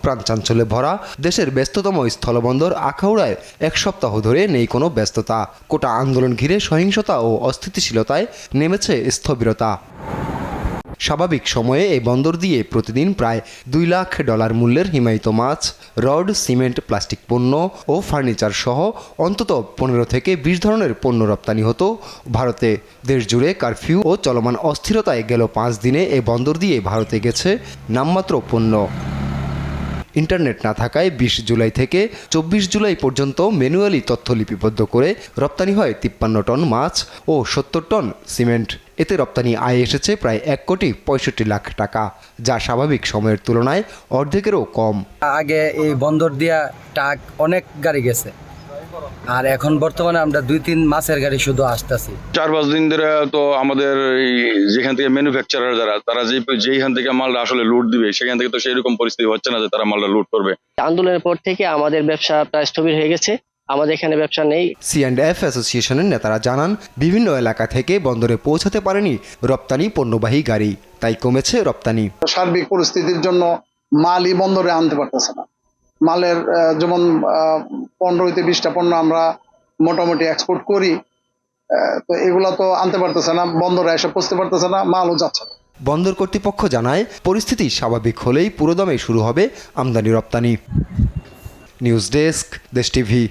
প্রাণ চাঞ্চল্যে ভরা দেশের ব্যস্ততম স্থলবন্দর আখাউড়ায় এক সপ্তাহ ধরে নেই কোনো ব্যস্ততা। কোটা আন্দোলন ঘিরে সহিংসতা ও অস্থিতিশীলতায় নেমেছে স্থবিরতা। স্বাভাবিক সময়ে এই বন্দর দিয়ে প্রতিদিন প্রায় $2 লাখ মূল্যের হিমায়িত মাছ, রড, সিমেন্ট, প্লাস্টিক পণ্য ও ফার্নিচার সহ অন্তত 15 থেকে 20 ধরনের পণ্য রপ্তানি হতো ভারতে। দেশ জুড়ে কারফিউ ও চলমান অস্থিরতায় গেল 5 দিনে এই বন্দর দিয়ে ভারতে গেছে নামমাত্র পণ্য। ইন্টারনেট না থাকায় 20 জুলাই থেকে 24 জুলাই পর্যন্ত ম্যানুয়ালি তথ্য লিপিবদ্ধ করে রপ্তানি হয় 53 টন মাছ ও 70 টন সিমেন্ট। এতে রপ্তানি আয় এসেছে প্রায় 1,65,লাখ টাকা, যা স্বাভাবিক সময়ের তুলনায় অর্ধেকেরও কম। আগে এই বন্দর দিয়া ট্রাক অনেক গাড়ি গেছে, আর এখন বর্তমানে আমরা 2-3 মাসের গাড়ি শুধু আসতেছি। 4-5 দিন ধরে তো আমাদের যেখান থেকে ম্যানুফ্যাকচারার যারা যেখান থেকে মালটা আসলে লুট দিবে সেখান থেকে তো সেরকম পরিস্থিতি হচ্ছে না যে তারা মালটা লুট করবে। আন্দোলনের পর থেকে আমাদের ব্যবসা প্রায় স্থবির হয়ে গেছে, আমাদের এখানে ব্যবসা নেই। C&F অ্যাসোসিয়েশনের নেতারা জানান, বিভিন্ন এলাকা থেকে বন্দরে পৌঁছাতে পারেনি রপ্তানি পণ্যবাহী গাড়ি, তাই কমেছে রপ্তানি। সার্বিক পরিস্থিতির জন্য মালই বন্দরে আনতে পারতেছে না। মালের যেমন 15-20টা পণ্য আমরা মোটামুটি এক্সপোর্ট করি, তো এগুলা তো আনতে পারতেছে না, বন্দরে এসে পৌঁছতে পারতেছে না, মালও যাচ্ছে না। বন্দর কর্তৃপক্ষ জানায়, পরিস্থিতি স্বাভাবিক হলেই পুরোদমে শুরু হবে আমদানি রপ্তানি। নিউজ ডেস্ক, দেশ টিভি।